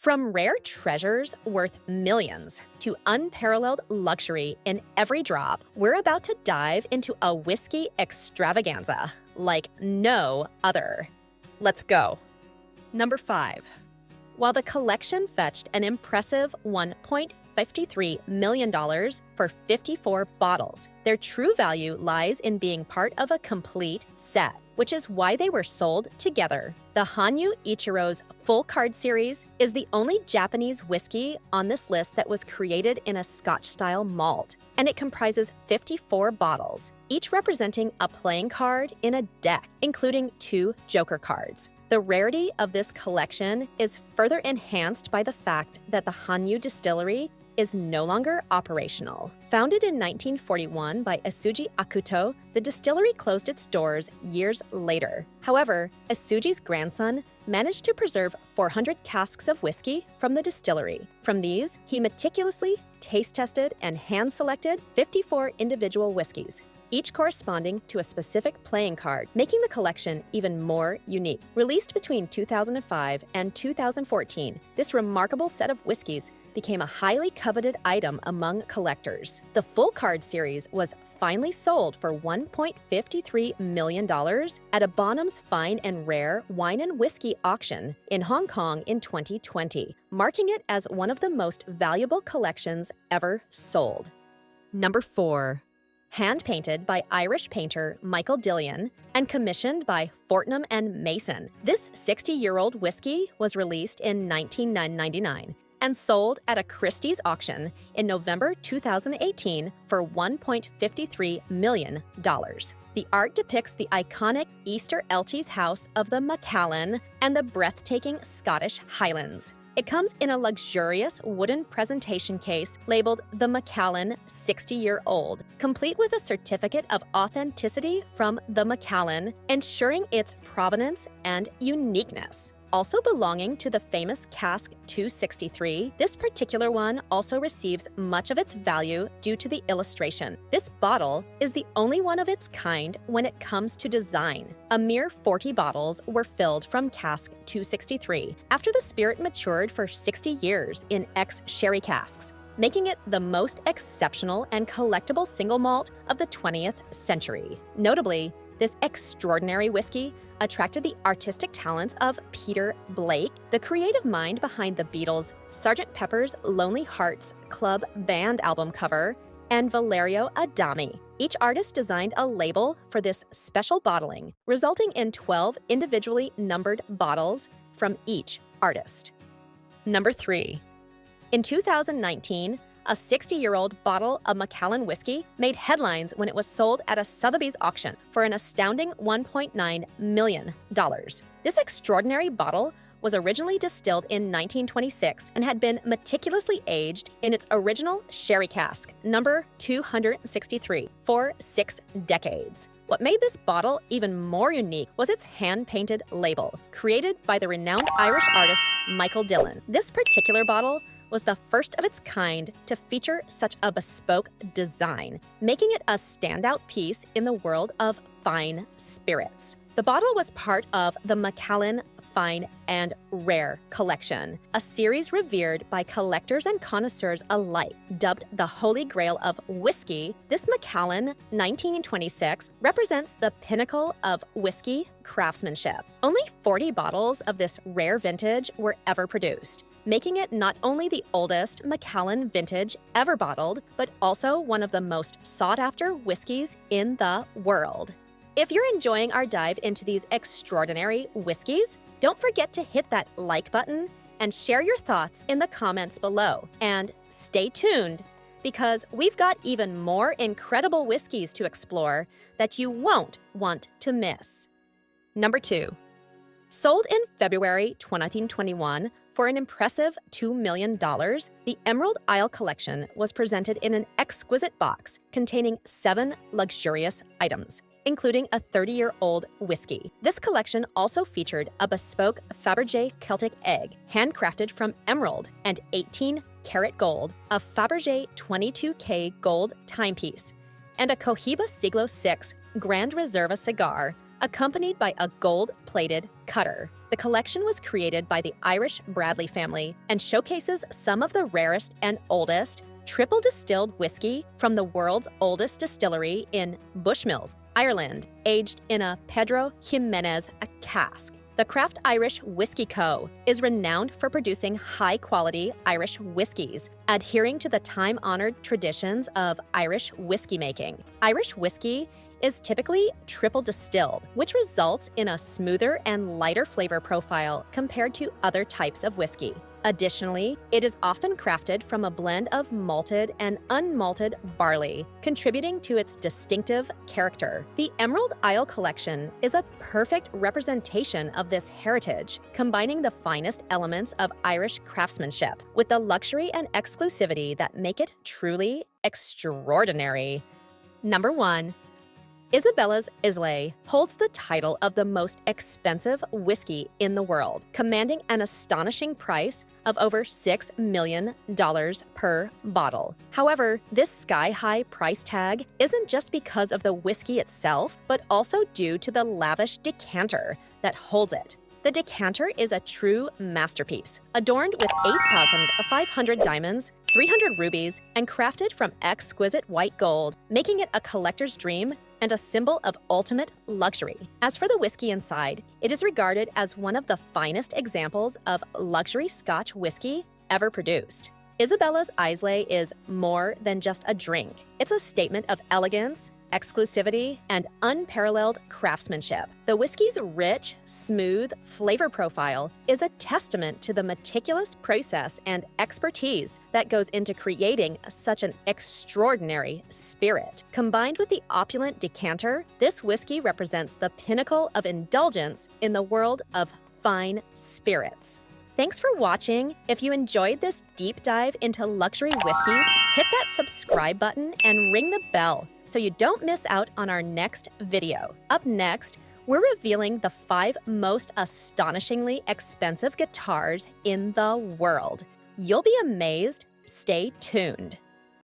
From rare treasures worth millions to unparalleled luxury in every drop, we're about to dive into a whiskey extravaganza like no other. Let's go. Number 5. While the collection fetched an impressive $1.53 million for 54 bottles, their true value lies in being part of a complete set, which is why they were sold together. The Hanyu Ichiro's Full Card series is the only Japanese whiskey on this list that was created in a Scotch-style malt, and it comprises 54 bottles, each representing a playing card in a deck, including 2 joker cards. The rarity of this collection is further enhanced by the fact that the Hanyu distillery is no longer operational. Founded in 1941 by Asuji Akuto, the distillery closed its doors years later. However, Asuji's grandson managed to preserve 400 casks of whiskey from the distillery. From these, he meticulously taste-tested and hand-selected 54 individual whiskeys, each corresponding to a specific playing card, making the collection even more unique. Released between 2005 and 2014, this remarkable set of whiskeys became a highly coveted item among collectors. The Full Card series was finally sold for $1.53 million at a Bonham's Fine and Rare Wine and Whiskey auction in Hong Kong in 2020, marking it as one of the most valuable collections ever sold. Number 4. Hand-painted by Irish painter Michael Dillon and commissioned by Fortnum and Mason, this 60-year-old whiskey was released in 1999 and sold at a Christie's auction in November 2018 for $1.53 million. The art depicts the iconic Easter Elchies house of the Macallan and the breathtaking Scottish Highlands. It comes in a luxurious wooden presentation case labeled the Macallan 60-year-old, complete with a certificate of authenticity from the Macallan, ensuring its provenance and uniqueness. Also belonging to the famous cask 263, this particular one also receives much of its value due to the illustration. This bottle is the only one of its kind when it comes to design. A mere 40 bottles were filled from cask 263 after the spirit matured for 60 years in ex-sherry casks, making it the most exceptional and collectible single malt of the 20th century. Notably, this extraordinary whiskey attracted the artistic talents of Peter Blake, the creative mind behind the Beatles' Sgt. Pepper's Lonely Hearts Club Band album cover, and Valerio Adami. Each artist designed a label for this special bottling, resulting in 12 individually numbered bottles from each artist. Number 3. In 2019, a 60-year-old bottle of Macallan whiskey made headlines when it was sold at a Sotheby's auction for an astounding $1.9 million. This extraordinary bottle was originally distilled in 1926 and had been meticulously aged in its original sherry cask, number 263, for 6 decades. What made this bottle even more unique was its hand-painted label, created by the renowned Irish artist Michael Dillon. This particular bottle was the first of its kind to feature such a bespoke design, making it a standout piece in the world of fine spirits. The bottle was part of the Macallan Fine and Rare collection, a series revered by collectors and connoisseurs alike. Dubbed the Holy Grail of whiskey, this Macallan 1926 represents the pinnacle of whiskey craftsmanship. Only 40 bottles of this rare vintage were ever produced, making it not only the oldest Macallan vintage ever bottled, but also one of the most sought-after whiskeys in the world. If you're enjoying our dive into these extraordinary whiskeys, don't forget to hit that like button and share your thoughts in the comments below. And stay tuned, because we've got even more incredible whiskeys to explore that you won't want to miss. Number 2. Sold in February 2021 for an impressive $2 million, the Emerald Isle collection was presented in an exquisite box containing 7 luxurious items, including a 30-year-old whiskey. This collection also featured a bespoke Fabergé Celtic egg, handcrafted from emerald and 18-karat gold, a Fabergé 22K gold timepiece, and a Cohiba Siglo VI Grand Reserva cigar accompanied by a gold-plated cutter. The collection was created by the Irish Bradley family and showcases some of the rarest and oldest triple distilled whiskey from the world's oldest distillery in Bushmills, Ireland, aged in a Pedro Jimenez cask. The Craft Irish Whiskey Co. is renowned for producing high-quality Irish whiskies, adhering to the time-honored traditions of Irish whiskey making. Irish whiskey is typically triple distilled, which results in a smoother and lighter flavor profile compared to other types of whiskey. Additionally, it is often crafted from a blend of malted and unmalted barley, contributing to its distinctive character. The Emerald Isle Collection is a perfect representation of this heritage, combining the finest elements of Irish craftsmanship with the luxury and exclusivity that make it truly extraordinary. Number 1. Isabella's Islay holds the title of the most expensive whiskey in the world, commanding an astonishing price of over $6 million per bottle. However, this sky-high price tag isn't just because of the whiskey itself, but also due to the lavish decanter that holds it. The decanter is a true masterpiece, adorned with 8,500 diamonds, 300 rubies, and crafted from exquisite white gold, making it a collector's dream and a symbol of ultimate luxury. As for the whiskey inside, it is regarded as one of the finest examples of luxury Scotch whiskey ever produced. Isabella's Islay is more than just a drink. It's a statement of elegance, exclusivity, and unparalleled craftsmanship. The whiskey's rich, smooth flavor profile is a testament to the meticulous process and expertise that goes into creating such an extraordinary spirit. Combined with the opulent decanter, this whiskey represents the pinnacle of indulgence in the world of fine spirits. Thanks for watching. If you enjoyed this deep dive into luxury whiskeys, hit that subscribe button and ring the bell so you don't miss out on our next video. Up next, we're revealing the 5 most astonishingly expensive guitars in the world. You'll be amazed. Stay tuned.